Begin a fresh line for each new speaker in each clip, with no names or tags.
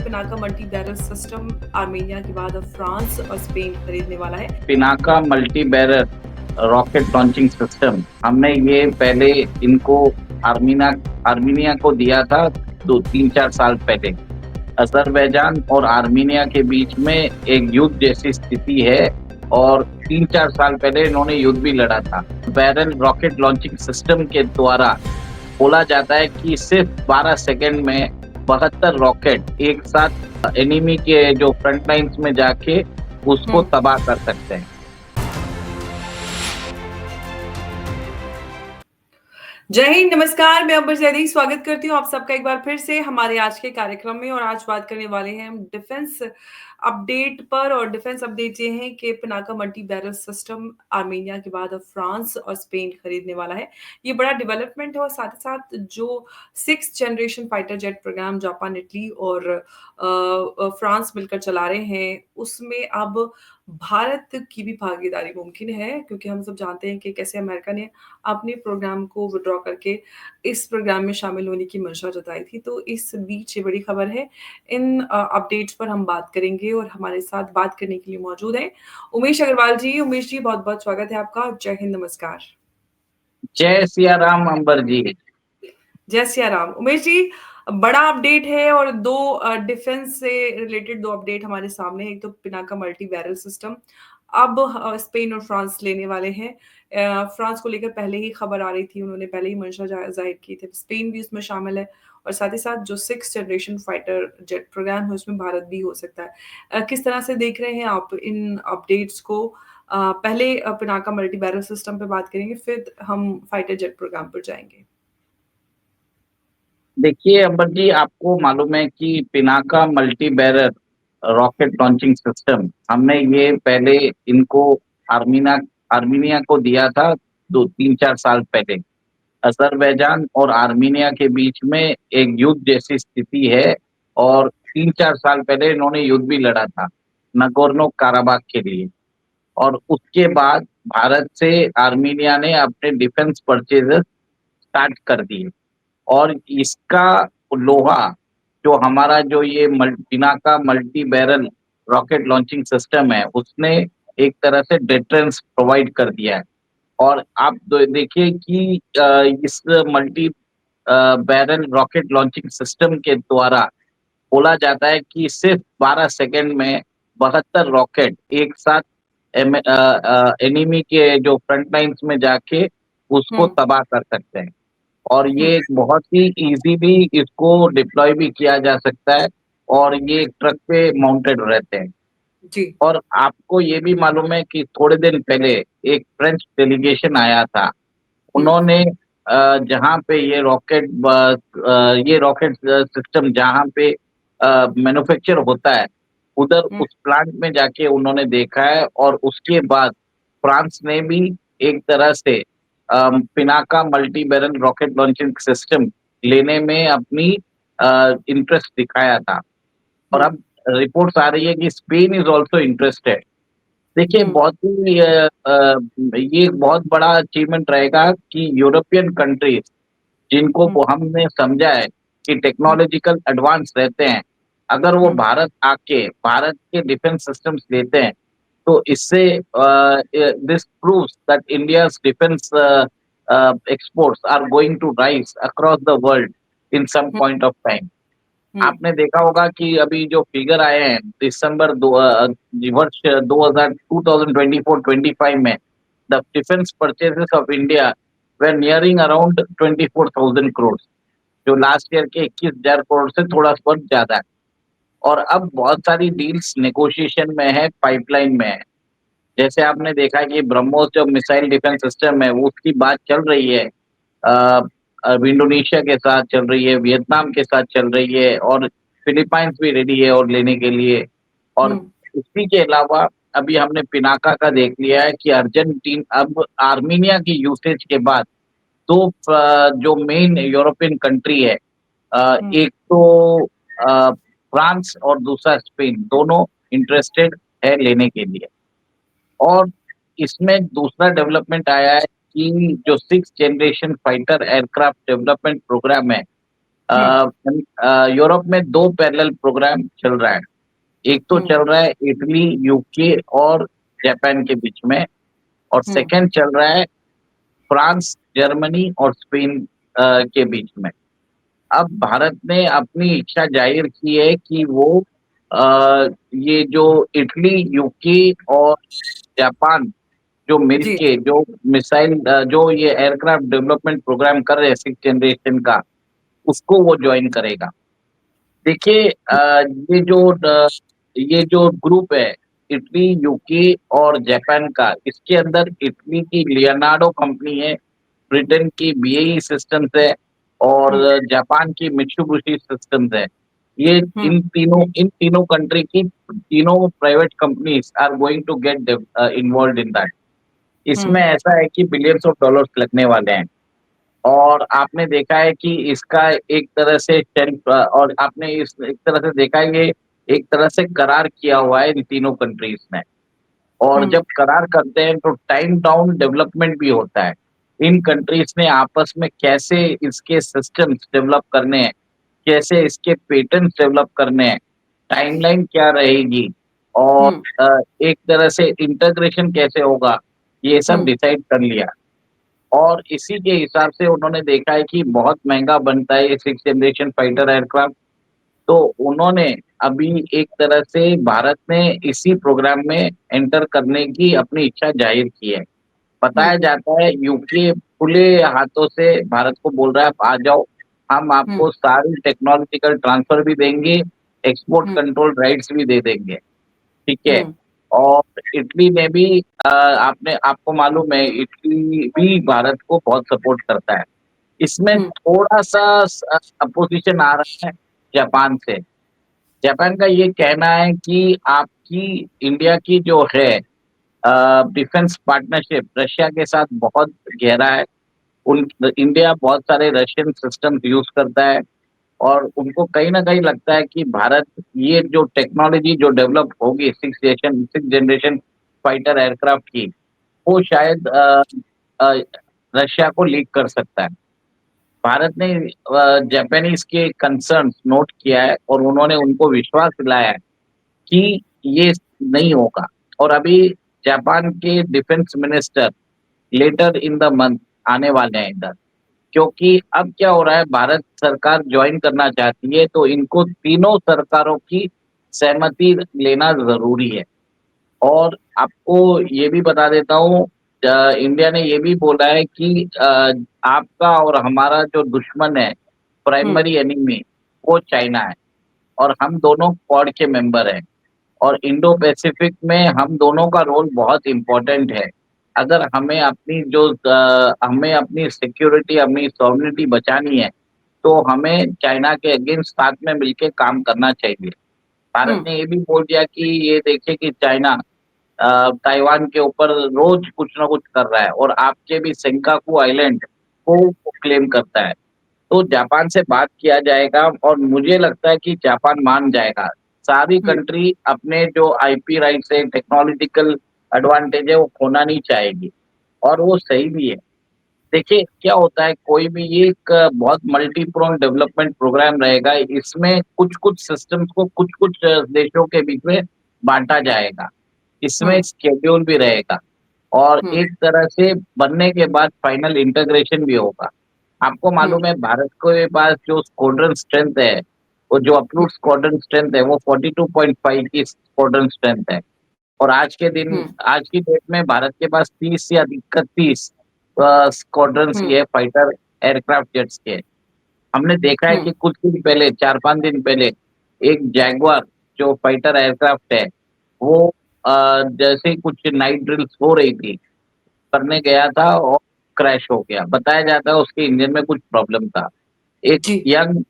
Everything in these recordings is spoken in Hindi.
Pinaka multi barrel system Armenia के बाद अब फ्रांस और स्पेन खरीदने वाला है।
Pinaka multi barrel rocket launching system हमने ये पहले इनको आर्मीनिया को दिया था 2-3-4 साल पहले। अजरबैजान और आर्मीनिया के बीच में एक युद्ध जैसी स्थिति है और 3-4 साल पहले इन्होंने युद्ध भी लड़ा था। बैरल रॉकेट लॉन्चिंग सिस्टम के द्वारा बोला जाता है कि सिर्फ 12 सेकंड में 72 रॉकेट एक साथ एनिमी के जो फ्रंट लाइन्स में जाके उसको तबाह कर सकते हैं।
जय हिंद, नमस्कार। मैं अंबर जैदी स्वागत करती हूँ आप सबका एक बार फिर से हमारे आज के कार्यक्रम में। और आज बात करने वाले हैं हम डिफेंस अपडेट पर। और डिफेंस अपडेट ये है कि Pinaka multi barrel system Armenia के बाद अब फ्रांस और स्पेन खरीदने वाला है। ये बड़ा डेवलपमेंट है और साथ ही साथ जो 6th generation fighter jet program Japan, Italy और फ्रांस मिलकर चला रहे हैं, उसमें अब भारत की भी भागीदारी मुमकिन है, क्योंकि हम सब जानते हैं कि कैसे अमेरिका ने अपने प्रोग्राम को विड्रॉ करके इस प्रोग्राम में शामिल होने की मंशा जताई थी। तो इस बीच ये बड़ी खबर है। इन अपडेट्स पर हम बात करेंगे और हमारे साथ बात करने के लिए मौजूद हैं उमेश अग्रवाल जी। उमेश जी, बहुत बहुत स्वागत है आपका। जय हिंद, नमस्कार।
जय सिया राम अंबर जी।
जय सिया राम। उमेश जी, बड़ा अपडेट है और दो डिफेंस से रिलेटेड दो अपडेट हमारे सामने है। एक तो पिनाका मल्टी बैरल सिस्टम अब स्पेन और फ्रांस लेने वाले हैं। फ्रांस को लेकर पहले ही खबर आ रही थी, उन्होंने पहले ही मंशा जाहिर की थी। स्पेन भी उसमें शामिल है और साथ ही साथ जो 6th generation fighter jet programme है उसमें भारत भी हो सकता है। किस तरह से देख रहे हैं आप इन अपडेट्स को? पहले पिनाका मल्टी बैरल सिस्टम पे बात करेंगे, फिर हम फाइटर जेट प्रोग्राम पर जाएंगे।
देखिए अंबर जी, आपको मालूम है कि Pinaka multi barrel rocket launching system हमने ये पहले इनको आर्मीनिया को दिया था 2-3-4 साल पहले। अजरबैजान और आर्मीनिया के बीच में एक युद्ध जैसी स्थिति है और 3-4 साल पहले इन्होंने युद्ध भी लड़ा था नगोर्नो काराबाग के लिए। और उसके बाद भारत से आर्मीनिया ने अपने डिफेंस परचेजेस स्टार्ट कर दिए और इसका लोहा जो हमारा जो ये Pinaka multi barrel rocket launching system है उसने एक तरह से डिफेंस प्रोवाइड कर दिया है। और आप देखिए कि इस multi barrel rocket launching system के द्वारा बोला जाता है कि सिर्फ 12 सेकंड में 72 रॉकेट एक साथ एनिमी के जो फ्रंट लाइन्स में जाके उसको तबाह कर सकते हैं। और ये एक बहुत ही इजीली इसको डिप्लॉय भी किया जा सकता है और ये ट्रक पे माउंटेड रहते हैं।
जी।
और आपको ये भी मालूम है कि थोड़े दिन पहले एक फ्रेंच डेलीगेशन आया था। उन्होंने जहाँ पे ये रॉकेट सिस्टम जहाँ पे मैन्युफैक्चर होता है उधर उस प्लांट में जाके उन्होंने देखा है और उसके बाद फ्रांस ने भी एक तरह से Pinaka multi barrel rocket launching system लेने में अपनी इंटरेस्ट दिखाया था। और अब रिपोर्ट्स आ रही है कि स्पेन इज ऑल्सो इंटरेस्टेड। देखिए बहुत ही ये बहुत बड़ा अचीवमेंट रहेगा कि यूरोपियन कंट्रीज जिनको हमने समझा है कि टेक्नोलॉजिकल एडवांस रहते हैं, अगर वो भारत आके भारत के डिफेंस सिस्टम्स लेते हैं तो इससे this proves that India's defence exports are going to rise across the world in some point of time. आपने देखा होगा कि अभी जो फिगर आए हैं दिसंबर वर्ष 2024-25 में the defence purchases of India were nearing around 24,000 crore, जो लास्ट ईयर के 21,000 करोड़ से थोड़ा बहुत ज्यादा है। और अब बहुत सारी डील्स नेगोशिएशन में है, पाइपलाइन में है। जैसे आपने देखा कि ब्रह्मोस जो मिसाइल डिफेंस सिस्टम है वो उसकी बात चल रही है, अब इंडोनेशिया के साथ चल रही है, वियतनाम के साथ चल रही है और फिलीपाइंस भी रेडी है और लेने के लिए। और इसी के अलावा अभी हमने पिनाका का देख लिया है कि अर्जेंटीन अब आर्मीनिया की यूसेज के बाद दो जो मेन यूरोपियन कंट्री है, एक तो फ्रांस और दूसरा स्पेन, दोनों इंटरेस्टेड है लेने के लिए। और इसमें दूसरा डेवलपमेंट आया है कि जो 6th generation fighter aircraft development program है
हुँ,
यूरोप में 2 पैरेलल प्रोग्राम चल रहा है। एक तो
हुँ,
चल रहा है इटली, यूके और जापान के बीच में, और
हुँ,
सेकंड चल रहा है फ्रांस, जर्मनी और स्पेन के बीच में। अब भारत ने अपनी इच्छा जाहिर की है कि वो ये जो इटली, यूके और जापान जो
जी,
मिलके जो मिसाइल जो ये एयरक्राफ्ट डेवलपमेंट प्रोग्राम कर रहे हैं 6th जनरेशन का, उसको वो जॉइन करेगा। देखिए ये जो ग्रुप है इटली, यूके और जापान का, इसके अंदर इटली की लियोनार्डो कंपनी है, ब्रिटेन की बीएई सिस्टम्स है और
हुँ,
जापान की मित्सुबिशी सिस्टम्स है। ये
हुँ,
इन तीनों कंट्री की तीनों private companies are going to get involved in that.
हुँ,
इसमें ऐसा है कि बिलियंस ऑफ डॉलर्स लगने वाले हैं। और आपने देखा है कि इसका एक तरह से और आपने इस एक तरह से देखा है ये एक तरह से करार किया हुआ है इन तीनों कंट्रीज ने। और
हुँ,
जब करार करते हैं तो टाइम डाउन डेवलपमेंट भी होता है। इन कंट्रीज ने आपस में कैसे इसके सिस्टम्स डेवलप करने हैं, कैसे इसके पेटेंट्स डेवलप करने हैं, टाइमलाइन क्या रहेगी और
हुँ,
एक तरह से इंटीग्रेशन कैसे होगा, ये सब
हुँ,
डिसाइड कर लिया। और इसी के हिसाब से उन्होंने देखा है कि बहुत महँगा बनता है ये 6th जनरेशन फाइटर एयरक्राफ्ट, तो उन्होंने अभी एक तरह से भारत ने इसी प्रोग्राम में एंटर करने की अपनी इच्छा जाहिर की है।
हुँ,
बताया जाता है यूके खुले हाथों से भारत को बोल रहा है, आप आ जाओ, हम
हुँ,
आपको सारी टेक्नोलॉजिकल ट्रांसफर भी देंगे, एक्सपोर्ट
हुँ,
कंट्रोल राइट्स भी दे देंगे। ठीक है?
हुँ,
और इटली ने भी आपने आपको मालूम है इटली भी भारत को बहुत सपोर्ट करता है। इसमें
हुँ,
थोड़ा-सा अपोज़िशन आ रहा है जापान से। जापान का ये कहना है कि आपकी इंडिया की जो है डिफेंस पार्टनरशिप रशिया के साथ बहुत गहरा है। उन इंडिया बहुत सारे रशियन सिस्टम्स यूज़ करता है और उनको कहीं न कहीं लगता है कि भारत ये जो टेक्नोलॉजी जो डेवलप होगी 6th जनरेशन फाइटर एयरक्राफ्ट की, वो शायद अ, रशिया को लीक कर सकता है। भारत ने जापानीज़ के कंसर्न्स नोट किया है और उन्होंने उनको विश्वास दिलाया है कि ये नहीं होगा। और अभी जापान के defence minister later in the month आने वाले हैं इधर। क्योंकि अब क्या हो रहा है भारत सरकार जॉइन करना चाहती है तो इनको तीनों सरकारों की सहमति लेना ज़रूरी है। और आपको ये भी बता देता हूँ इंडिया ने ये भी बोला है कि आपका और हमारा जो दुश्मन है,
हुँ,
प्राइमरी एनिमी, वो चाइना है और हम दोनों क्वाड के मेंबर हैं। और इंडो पैसिफिक में हम दोनों का रोल बहुत इम्पोर्टेंट है। अगर हमें अपनी सिक्योरिटी, अपनी सॉवरेनिटी बचानी है, तो हमें चाइना के अगेंस्ट साथ में मिलके काम करना चाहिए।
हुँ,
भारत ने ये भी बोल दिया कि ये देखिए कि चाइना ताइवान के ऊपर रोज़ कुछ ना कुछ कर रहा है और आपके भी सेंकाकू आइलैंड को वो क्लेम करता है। तो जापान से बात किया जाएगा और मुझे लगता है कि जापान मान जाएगा। सारी
हुँ,
कंट्री अपने जो आईपी राइट्स है, टेक्नोलॉजिकल एडवांटेज है, वो खोना नहीं चाहेगी और वो सही भी है। देखिए, क्या होता है कोई भी ये एक बहुत मल्टी प्रोन डेवलपमेंट प्रोग्राम रहेगा। इसमें कुछ-कुछ सिस्टम्स को कुछ-कुछ देशों के बीच में बाँटा जाएगा। इसमें
हुँ,
शेड्यूल भी रहेगा और
हुँ,
एक तरह से बनने के बाद फाइनल इंटीग्रेशन भी होगा। आपको
हुँ,
मालूम है भारत के पास जो स्क्वाड्रन स्ट्रेंथ है, वो जो
हुँ,
अप्रूव्ड स्क्वाड्रन स्ट्रेंथ है, वो 42.5 की स्क्वाड्रन स्ट्रेंथ है। और
हुँ,
आज की डेट में भारत के पास 30 या 31 स्क्वाड्रन्स
हुँ,
ये फाइटर एयरक्राफ्ट जेट्स के। हमने देखा है
हुँ,
कि कुछ दिन पहले 4-5 दिन पहले एक जैगुआर जो फाइटर एयरक्राफ्ट है, वो जैसे ही कुछ नाइट ड्रिल्स हो रही थी, करने गया था और क्रैश हो गया। बताया जाता है उसके इंजन में कुछ प्रॉब्लम था। एक
जी,
यंग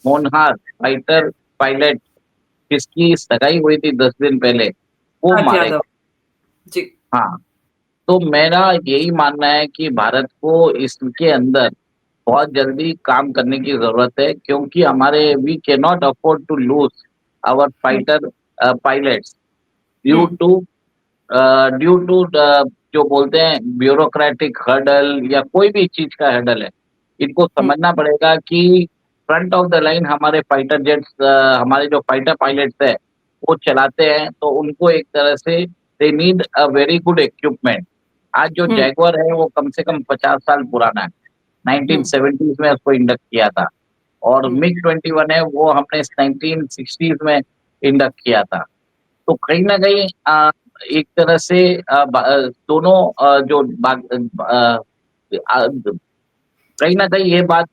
होनहार फाइटर पायलट जिसकी सगाई हुई थी 10 दिन पहले, वो
पार्थ
मारे
यादव,
गए।
जी,
हाँ, तो मेरा यही मानना है कि भारत को इसके अंदर बहुत जल्दी काम करने की ज़रूरत है क्योंकि हमारे we can not afford to lose our
um,
fighter pilots
um,
due to जो बोलते हैं ब्यूरोक्रेटिक हर्डल या कोई भी चीज़ का हर्डल है। इनको
हुँ,
समझना पड़ेगा कि फ्रंट ऑफ द लाइन हमारे फाइटर जेट्स, हमारे जो फाइटर पायलट्स है वो चलाते हैं, तो उनको एक तरह से they need a very good equipment. आज जो
हुँ,
जैगुआर है वो कम से कम 50 साल पुराना है।
हुँ,
1970s में उसको इंडक्ट किया था, और
हुँ,
मिग 21 है वो हमने 1960s में इंडक्ट किया था। तो कहीं न कहीं एक तरह से दोनों जो कहीं न कहीं ये बात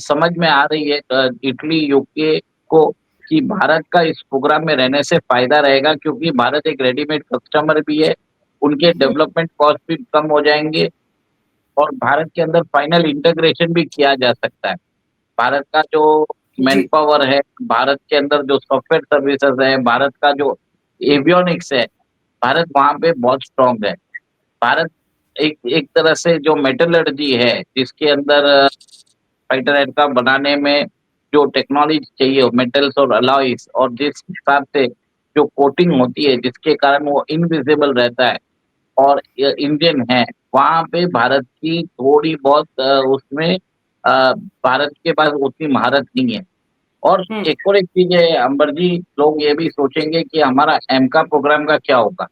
समझ में आ रही है इटली, यूके को, कि भारत का इस प्रोग्राम में रहने से फ़ायदा रहेगा, क्योंकि भारत एक रेडीमेड कस्टमर भी है, उनके
हुँ,
डेवलपमेंट कॉस्ट भी कम हो जाएँगे, और भारत के अंदर फाइनल इंटीग्रेशन भी किया जा सकता है। भारत का जो मैन
जी,
पावर है, भारत के अंदर जो सॉफ्टवेयर सर्विसेज़ है, भारत का जो एवियोनिक्स है, भारत वहाँ पे बहुत स्ट्रॉन्ग है। भारत एक एक तरह से जो मेटलर्जी है, जिसके अंदर फाइटर एयरक्राफ्ट बनाने में जो टेक्नोलॉजी चाहिए, मेटल्स और अलॉयज़, और जिस हिसाब से जो कोटिंग होती है, जिसके कारण वो इनविजिबल रहता है, और इंडियन है, वहाँ पे भारत की थोड़ी बहुत उसमें भारत के पास उतनी महारत नहीं है। और
हुँ,
एक और एक चीज़ है अंबर जी, लोग ये भी सोचेंगे कि हमारा एमका प्रोग्राम का क्या होगा?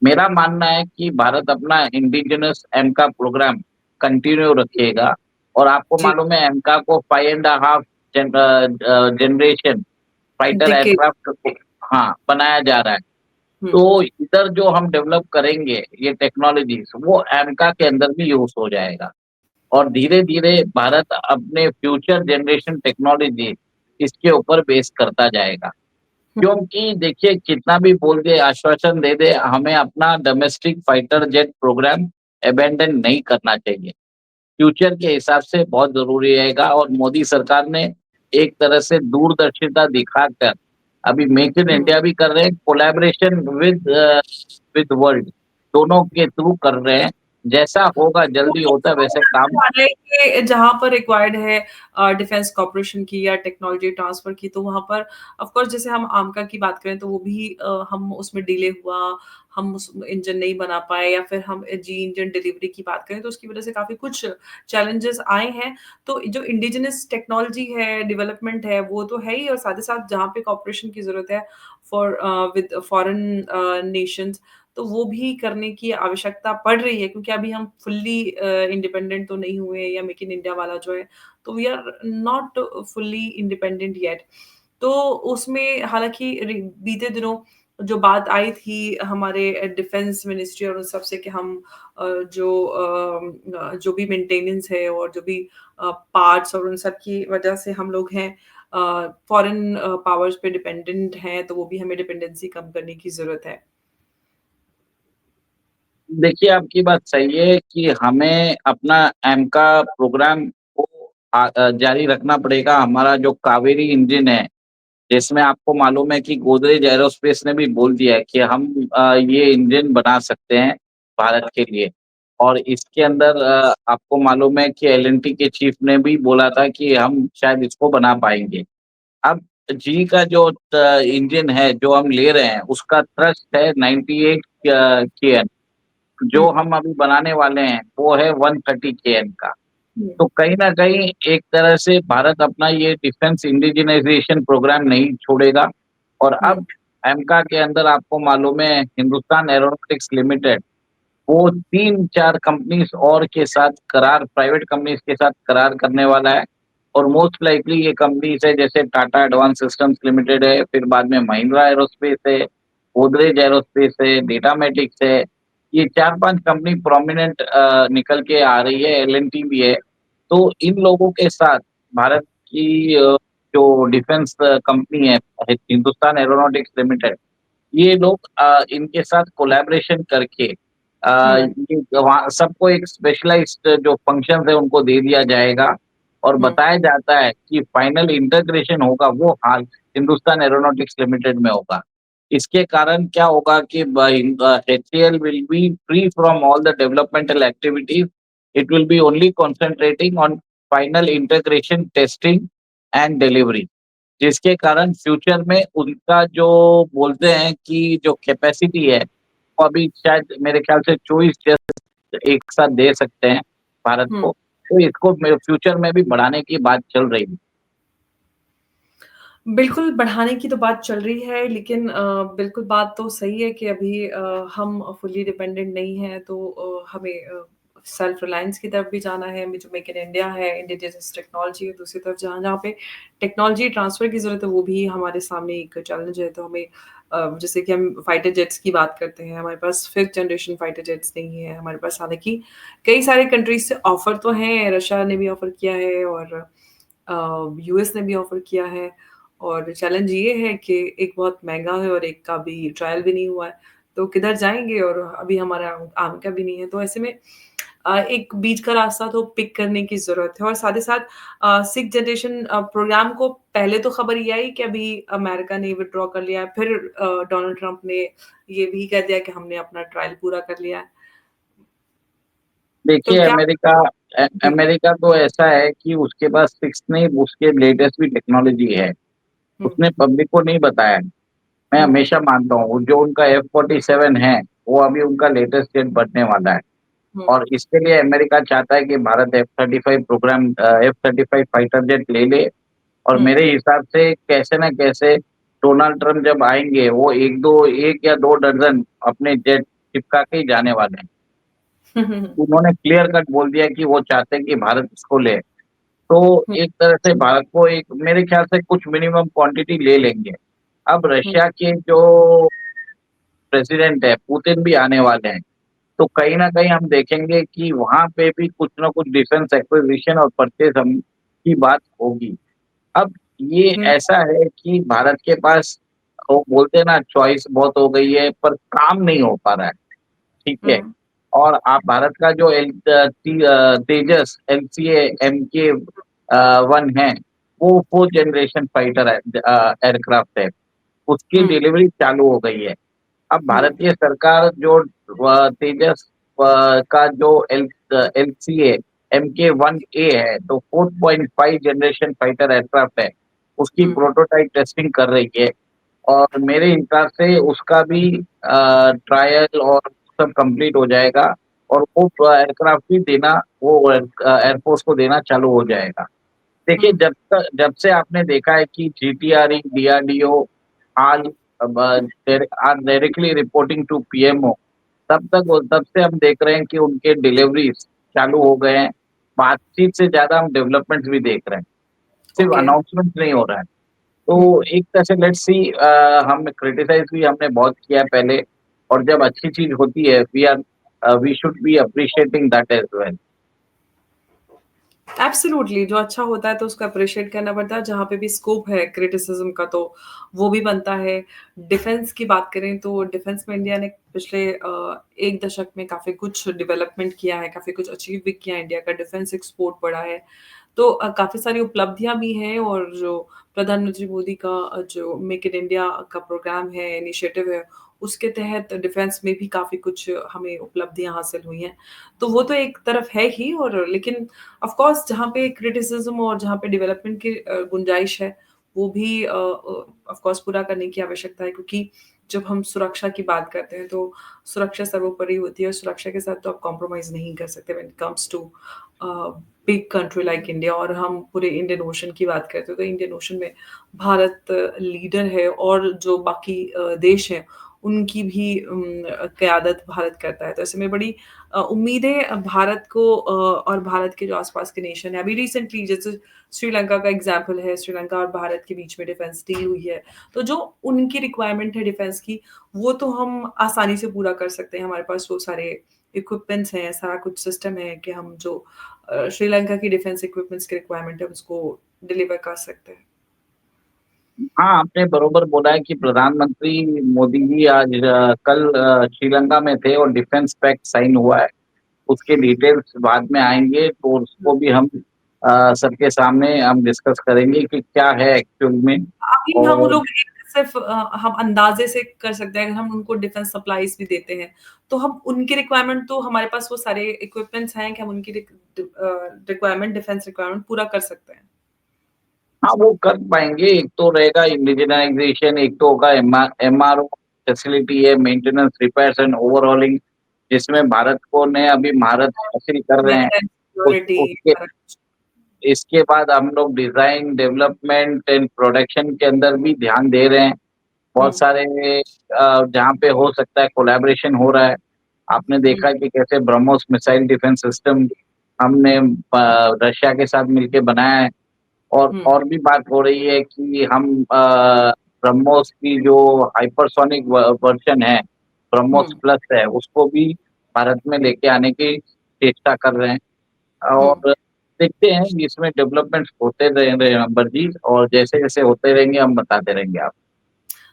मेरा मानना है कि भारत अपना इंडिजिनस एमका प्रोग्राम कंटिन्यू रखेगा, और आपको
जी,
मालूम है एमका को 5 and a half generation fighter
decade
aircraft को, हाँ, बनाया जा रहा है।
हुँ,
तो इधर जो हम डेवलप करेंगे ये टेक्नोलॉजीज़, वो एमका के अंदर भी यूज़ हो जाएगा, और धीरे-धीरे भारत अपने फ्यूचर जनरेशन टेक्नोलॉजी इसके ऊपर बेस करता जाएगा।
हुँ,
क्योंकि देखिए कितना भी बोल दे, आश्वासन दे दे, हमें अपना domestic fighter jet program abandon नहीं करना चाहिए। फ्यूचर के हिसाब से बहुत ज़रूरी रहेगा, और मोदी सरकार ने एक तरह से दूरदर्शिता दिखाकर अभी मेक इन
हुँ।
इंडिया भी कर रहे हैं, कोलैबोरेशन विद वर्ल्ड, दोनों के थ्रू कर रहे हैं। जैसा होगा,
वो
जल्दी होता है
वो
वैसे
करने
काम।
वाले कि जहाँ पर रिक्वायर्ड है डिफेंस कॉर्पोरेशन की या टेक्नोलॉजी ट्रांसफर की, तो वहाँ पर ऑफ कोर्स जैसे हम आमका की बात करें तो वो भी हम उसमें डिले हुआ, हम उस इंजन नहीं बना पाए या फिर हम जी इंजन डिलीवरी की बात करें तो उसकी वज़ह से काफ़ी कुछ चैलेंजेस आए हैं। तो जो इंडिजिनस टेक्नोलॉजी है, डेवलपमेंट है, वो तो है ही और साथ ही साथ जहाँ पे कॉर्पोरेशन की ज़रूरत है फॉर विद फॉरेन नेशंस तो वो भी करने की आवश्यकता पड़ रही है क्योंकि अभी हम फुल्ली इंडिपेंडेंट तो नहीं हुए या मेक इन इंडिया वाला जो है, तो we are not fully independent yet. तो उसमें हालाँकि बीते दिनों जो बात आई थी हमारे डिफेंस मिनिस्ट्री और उन सब से कि हम जो भी मेंटेनेंस है और जो भी पार्ट्स और उन सब की वजह से हम लोग हैं फॉरेन पावर्स पे डिपेंडेंट हैं, तो वो भी हमें डिपेंडेंसी कम करने की ज़रूरत है।
देखिए, आपकी बात सही है कि हमें अपना एमका प्रोग्राम को जारी रखना पड़ेगा। हमारा जो कावेरी इंजन है, जिसमें आपको मालूम है कि गोदरेज एयरोस्पेस ने भी बोल दिया है कि हम ये इंजन बना सकते हैं भारत के लिए। और इसके अंदर आपको मालूम है कि एल-एन-टी के चीफ ने भी बोला था कि हम शायद इसको बना पाएँगे। अब जी का जो इंजन है, जो हम ले रहे हैं, उसका थ्रस्ट है 98 केएन।
हुँ,
जो हम अभी बनाने वाले हैं, वो है 130 केएन का।
हुँ,
तो कहीं न कहीं एक तरह से भारत अपना ये डिफेंस इंडिजिनाइज़ेशन प्रोग्राम नहीं छोड़ेगा, और
हुँ,
अब एमका के अंदर आपको मालूम है हिंदुस्तान एरोनॉटिक्स लिमिटेड, वो 3-4 कंपनीज़ और के साथ करार, प्राइवेट कंपनीज़ के साथ करार करने वाला है, और मोस्ट लाइकली ये कंपनीज़ है जैसे टाटा एडवांस सिस्टम्स लिमिटेड है, फिर बाद में महिंद्रा एरोस्पेस है, गोदरेज एरोस्पेस है, डेटामैटिक्स है। ये 4-5 कंपनी प्रोमिनेंट निकल के आ रही है, एल-एन-टी भी है। तो इन लोगों के साथ भारत की जो डिफेंस कंपनी है, हिंदुस्तान एरोनॉटिक्स लिमिटेड, ये लोग इनके साथ कोलैबोरेशन करके
हुँ,
ये वहाँ सबको एक स्पेशलाइज़्ड जो फंक्शन्स है उनको दे दिया जाएगा, और
हुँ,
बताया जाता है कि फाइनल इंटीग्रेशन होगा वो हाल हिंदुस्तान एरोनॉटिक्स लिमिटेड में होगा। इसके कारण क्या होगा कि HAL will be free from all the developmental activities, it will be only concentrating on final integration, testing and delivery. जिसके कारण फ्यूचर में उनका जो बोलते हैं कि जो कैपेसिटी है, वो अभी शायद मेरे ख्याल से 24 जेट एक साथ दे सकते हैं भारत
हुँ।
को। तो इसको फ्यूचर में भी बढ़ाने की बात चल रही है।
बिल्कुल, बढ़ाने की तो बात चल रही है, लेकिन बिल्कुल बात तो सही है कि अभी हम फुल्ली डिपेंडेंट नहीं हैं, तो हमें सेल्फ रिलायंस की तरफ भी जाना है। जो मेक इन इंडिया है, इंडिजिनस टेक्नोलॉजी है, दूसरी तरफ जहाँ-जहाँ पे टेक्नोलॉजी ट्रांसफ़र की ज़रूरत है, वो भी हमारे सामने एक चैलेंज है। तो हमें जैसे कि हम फाइटर जेट्स की बात करते हैं, हमारे पास 5th जनरेशन फाइटर जेट्स नहीं है। हमारे पास हालाँकि कई सारे कंट्रीज़ से ऑफ़र तो हैं, रशिया ने भी ऑफ़र किया है और यूएस ने भी ऑफ़र किया है। और चैलेंज ये है कि एक बहुत महँगा है और एक का अभी ट्रायल भी नहीं हुआ है, तो किधर जाएँगे और अभी हमारा आम का भी नहीं है, तो ऐसे में एक बीच का रास्ता तो पिक करने की ज़रूरत है और साथ ही साथ 6th जनरेशन प्रोग्राम को पहले तो खबर ये आई कि अभी अमेरिका ने विथड्रॉ कर लिया है, फिर डोनाल्ड ट्रंप ने ये भी कह दिया कि हमने अपना ट्रायल पूरा कर लिया है। तो
देखिए
क्या जी।
अमेरिका तो ऐसा है कि उसके पास 6 नहीं, उसके लेटेस्ट भी टेक्नोलॉजी है।
हुँ,
उसने पब्लिक को नहीं बताया। मैं
हुँ,
हमेशा मानता हूँ जो उनका F-47 है, वो अभी उनका लेटेस्ट जेट बनने वाला है।
हुँ,
और इसके लिए अमेरिका चाहता है कि भारत F-35 फाइटर जेट ले ले और
हुँ,
मेरे हिसाब से कैसे न कैसे डोनाल्ड ट्रम्प जब आएँगे, वो 1 या 2 दर्जन अपने जेट चिपका के ही जाने वाले हैं।
हुँ, हुँ, हुँ,
उन्होंने क्लियर कट बोल दिया कि वो चाहते हैं कि भारत इसको ले। तो
हुँ,
एक तरह से भारत को एक मेरे ख्याल से कुछ मिनिमम क्वांटिटी ले लेंगे। अब
हुँ,
रशिया के जो प्रेज़िडेंट है, पुतिन भी आने वाले हैं। तो कहीं न कहीं हम देखेंगे कि वहाँ पे भी कुछ न कुछ डिफेंस एक्विज़िशन और परचेज़ हम की बात होगी। अब ये
हुँ,
ऐसा है कि भारत के पास वो बोलते हैं ना चॉइस बहुत हो गई है, पर काम नहीं हो पा रहा है, ठीक है?
हुँ,
और आप भारत का जो तेजस एलसीए एमके 1 है, वो 4th जनरेशन फाइटर एयरक्राफ्ट है। उसकी
हुँ,
डिलीवरी चालू हो गई है। अब
हुँ,
भारतीय सरकार जो तेजस का जो एलसीए एमके-1A है, तो 4.5 जनरेशन फाइटर एयरक्राफ्ट है, उसकी
हुँ,
प्रोटोटाइप टेस्टिंग कर रही है और मेरे हिसाब से उसका भी ट्रायल और सब कंप्लीट हो जाएगा और वो एयरक्राफ्ट भी देना वो एयरफ़ोर्स को देना चालू हो जाएगा। देखिए,
हुँ,
जब से आपने देखा है कि जीटीआरई, डीआरडीओ आज अब are directly reporting to PMO, तब से हम देख रहे हैं कि उनके डिलीवरीज़ चालू हो गए हैं। बातचीत से ज़्यादा हम डेवलपमेंट्स भी देख रहे हैं, सिर्फ
ओके।
अनाउंसमेंट नहीं हो रहा है।
हुँ,
तो एक तरह से लेट्स सी हम क्रिटिसाइज़ भी हमने बहुत किया है पहले और जब अच्छी चीज़ होती है we should be appreciating that as well.
Absolutely जो अच्छा होता है तो उसको एप्रिशिएट करना पड़ता है, जहाँ पे भी स्कोप है क्रिटिसिज़्म का तो वो भी बनता है। डिफेंस की बात करें तो डिफेंस में इंडिया ने पिछले 1 दशक में काफ़ी कुछ डेवलपमेंट किया है, काफ़ी कुछ अचीव भी किया है, इंडिया का डिफेंस एक्सपोर्ट बढ़ा है। तो काफ़ी सारी उपलब्धियाँ भी हैं और जो प्रधानमंत्री मोदी का जो मेक इन इंडिया का प्रोग्राम है, इनिशिएटिव है, उसके तहत डिफेंस में भी काफ़ी कुछ हमें उपलब्धियाँ हासिल हुई हैं। तो वो तो एक तरफ है ही और लेकिन ऑफ कोर्स जहाँ पे क्रिटिसिज़्म और जहाँ पे डेवलपमेंट की गुंजाइश है, वो भी ऑफ कोर्स पूरा करने की आवश्यकता है क्योंकि जब हम सुरक्षा की बात करते हैं, तो सुरक्षा सर्वोपरि होती है और सुरक्षा के साथ तो आप कॉम्प्रोमाइज़ नहीं कर सकते when it comes to a, big country like India और हम पूरे इंडियन ओशन की बात करते हैं, तो इंडियन ओशन में भारत लीडर है और जो बाकी देश हैं, उनकी भी क़यादत भारत करता है। तो ऐसे में बड़ी उम्मीदें भारत को और भारत के जो आस-पास के नेशन हैं, अभी रिसेंटली जैसे श्रीलंका का एग्ज़ाम्पल है, श्रीलंका और भारत के बीच में डिफेंस डील हुई है। तो जो उनकी रिक्वायरमेंट है डिफेंस की, वो तो हम आसानी से पूरा कर सकते हैं। हमारे पास वो सारे इक्विपमेंट्स हैं, सारा कुछ सिस्टम है कि हम जो श्रीलंका की डिफेंस इक्विपमेंट्स की रिक्वायरमेंट है, उसको डिलीवर कर सकते हैं।
हाँ, आपने बरोबर बोला है कि प्रधानमंत्री मोदी जी आज कल श्रीलंका में थे और डिफेंस पैक्ट साइन हुआ है। उसके डिटेल्स बाद में आएँगे तो उसको भी हम सबके सामने हम डिस्कस करेंगे कि क्या है एक्चुअल में
अभी हम
और
लोग एक सिर्फ़ हम अंदाज़े से कर सकते हैं, अगर हम उनको डिफेंस सप्लाइज़ भी देते हैं, तो हम उनकी रिक्वायरमेंट तो हमारे पास वो सारे इक्विपमेंट्स हैं कि हम उनकी रिक्वायरमेंट डिफेंस रिक्वायरमेंट पूरा कर सकते हैं।
हाँ, वो कर पाएँगे। एक तो रहेगा इंडिजिनाइज़ेशन, एक तो होगा एमआरओ फैसिलिटी है, मेंटेनेंस, रिपेयर्स एंड ओवरहॉलिंग जिसमें भारत को ने अभी महारत हासिल कर रहे हैं।
मैरीटाइम
उस
सिक्योरिटी
उसके
सारा कुछ।
इसके बाद हम लोग डिज़ाइन, डेवलपमेंट एंड प्रोडक्शन के अंदर भी ध्यान दे रहे हैं। बहुत
हुँ,
सारे जहाँ पे हो सकता है कोलैबोरेशन हो रहा है। आपने
हुँ,
देखा कि कैसे ब्रह्मोस मिसाइल डिफेंस सिस्टम हमने रशिया के साथ मिलके बनाया है।
हुँ,
और भी बात हो रही है कि हम ब्रह्मोस की जो हाइपरसोनिक वर्जन है, ब्रह्मोस
हुँ,
प्लस है, उसको भी भारत में लेके आने की चेष्टा कर रहे हैं।
हुँ।
और देखते हैं कि इसमें डेवलपमेंट्स होते रहेंगे अंबर जी, और जैसे-जैसे होते रहेंगे हम बताते रहेंगे आपको।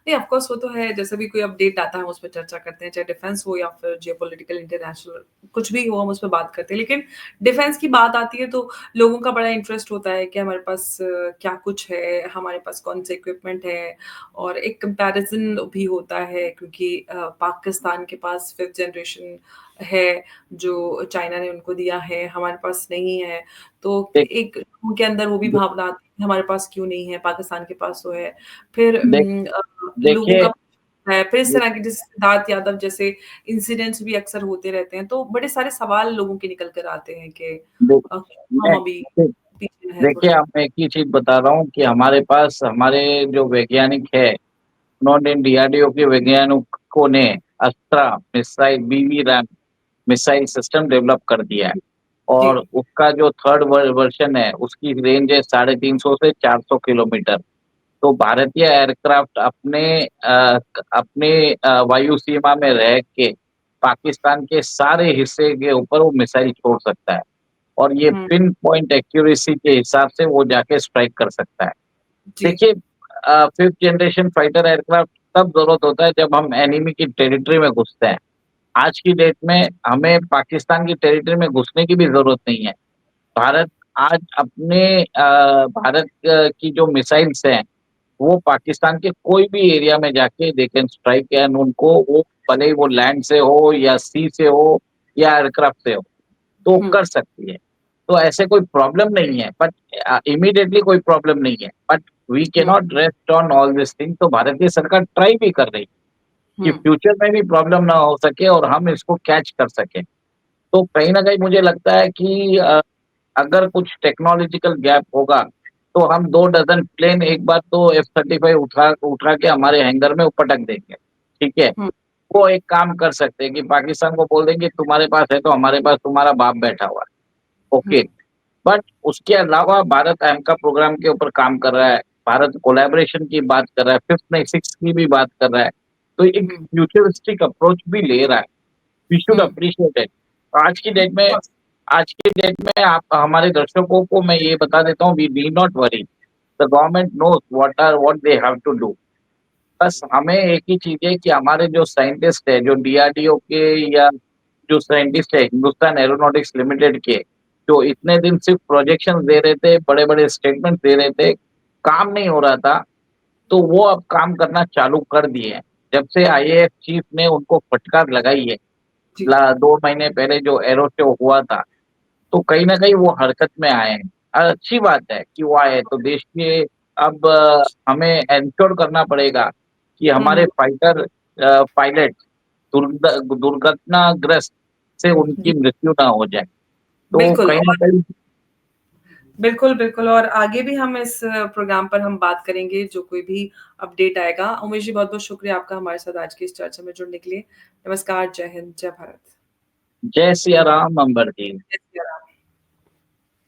नहीं, ऑफ कोर्स वो तो है, जैसे भी कोई अपडेट आता है हम उस पे चर्चा करते हैं, चाहे डिफेंस हो या फिर जियोपॉलिटिकल इंटरनेशनल कुछ भी हो हम उस पे बात करते हैं। लेकिन डिफेंस की बात आती है तो लोगों का बड़ा इंटरेस्ट होता है कि हमारे पास क्या कुछ है, हमारे पास कौन से इक्विपमेंट है और एक कंपैरिज़न भी होता है क्योंकि पाकिस्तान के पास 5th जनरेशन है, जो चाइना ने उनको दिया है, हमारे पास नहीं है। तो
देख
एक उनके अंदर वो भी
दे
भावना आती है, हमारे पास क्यों नहीं है, पाकिस्तान के पास तो है। फिर
देख
लोगों
देखिए
का है, फिर इस
दे
तरह के जैसे सिद्धार्थ यादव जैसे इंसिडेंट्स भी अक्सर होते रहते हैं, तो बड़े सारे सवाल लोगों के निकल कर आते हैं कि
दे
हम
मैं
अभी
दे
पीछे हैं
देखिए,
थोड़ा।
अब मैं एक ही चीज़ बता रहा हूँ कि हमारे पास हमारे जो वैज्ञानिक है, उन्होंने डीआरडीओ के वैज्ञानिकों ने अस्त्रा मिसाइल बीबी रैम मिसाइल सिस्टम डेवलप कर दिया है।
जी।
और उसका जो थर्ड वर्जन है, उसकी रेंज है 350 से 400 किलोमीटर। तो भारतीय एयरक्राफ्ट अपने वायु सीमा में रह के पाकिस्तान के सारे हिस्से के ऊपर वो मिसाइल छोड़ सकता है, और ये
हुँ,
पिन पॉइंट एक्यूरेसी के हिसाब से वो जाके स्ट्राइक कर सकता है।
जी।
देखिए, 5th जनरेशन फाइटर एयरक्राफ्ट तब ज़रूरत होता है जब हम एनिमी की टेरिटरी में घुसते हैं। आज की डेट में हमें पाकिस्तान की टेरिटरी में घुसने की भी ज़रूरत नहीं है। भारत आज भारत की जो मिसाइल्स हैं, वो पाकिस्तान के कोई भी एरिया में जाके दे कैन स्ट्राइक, एंड उनको वो भले ही वो लैंड से हो या सी से हो या एयरक्राफ्ट से हो, तो
हुँ,
कर सकती है। तो ऐसे कोई प्रॉब्लम नहीं है, बट इमीडिएटली कोई प्रॉब्लम नहीं है, but we
um,
cannot rest on all this thing. तो भारतीय सरकार ट्राई भी कर रही है कि
हुँ,
फ्यूचर में भी प्रॉब्लम ना हो सके और हम इसको कैच कर सकें। तो कहीं न कहीं मुझे लगता है कि अगर कुछ टेक्नोलॉजिकल गैप होगा, तो हम 2 डज़न प्लेन एक बार तो F-35 उठा उठा के हमारे हैंगर में पटक देंगे, ठीक है?
हुँ,
वो एक काम कर सकते हैं कि पाकिस्तान को बोल देंगे तुम्हारे पास है तो हमारे पास तुम्हारा बाप बैठा हुआ है,
हुँ,
ओके। बट उसके अलावा भारत एमका प्रोग्राम के ऊपर काम कर रहा है, भारत कोलैबोरेशन की बात कर रहा है, 5th नहीं 6th की भी बात कर रहा है। तो एक
हुँ,
फ्यूचरिस्टिक अप्रोच भी ले रहा है। We should
um,
appreciate it. आज की डेट में आप हमारे दर्शकों को मैं ये बता देता हूँ, we need not worry. The government knows what they have to do. बस हमें एक ही चीज़ है कि हमारे जो साइंटिस्ट है, जो डीआरडीओ के या जो साइंटिस्ट है हिंदुस्तान एरोनॉटिक्स लिमिटेड के, जो इतने दिन सिर्फ प्रोजेक्शंस दे रहे थे, बड़े-बड़े स्टेटमेंट दे रहे थे, काम नहीं हो रहा था, तो वो अब काम करना चालू कर दिए हैं। जब से आईएएफ चीफ ने उनको फटकार लगाई है,
जी,
ला 2 महीने पहले जो एरो शो हुआ था, तो कहीं न कहीं वो हरकत में आए हैं। अच्छी बात है कि वो आए, तो देश के अब हमें एन्श्योर करना पड़ेगा कि
हुँ,
हमारे
हुँ,
पायलट दुर्घटनाग्रस्त से
जी,
उनकी मृत्यु ना हो जाए। तो
बिल्कुल।
कहीं न कहीं
बिल्कुल, बिल्कुल और आगे भी हम इस प्रोग्राम पर हम बात करेंगे, जो कोई भी अपडेट आएगा। उमेश जी, बहुत-बहुत शुक्रिया आपका हमारे साथ आज की इस चर्चा में जुड़ने के लिए। नमस्कार, जय हिंद, जय भारत।
जय सिया राम, अंबर जी।
जय सिया राम।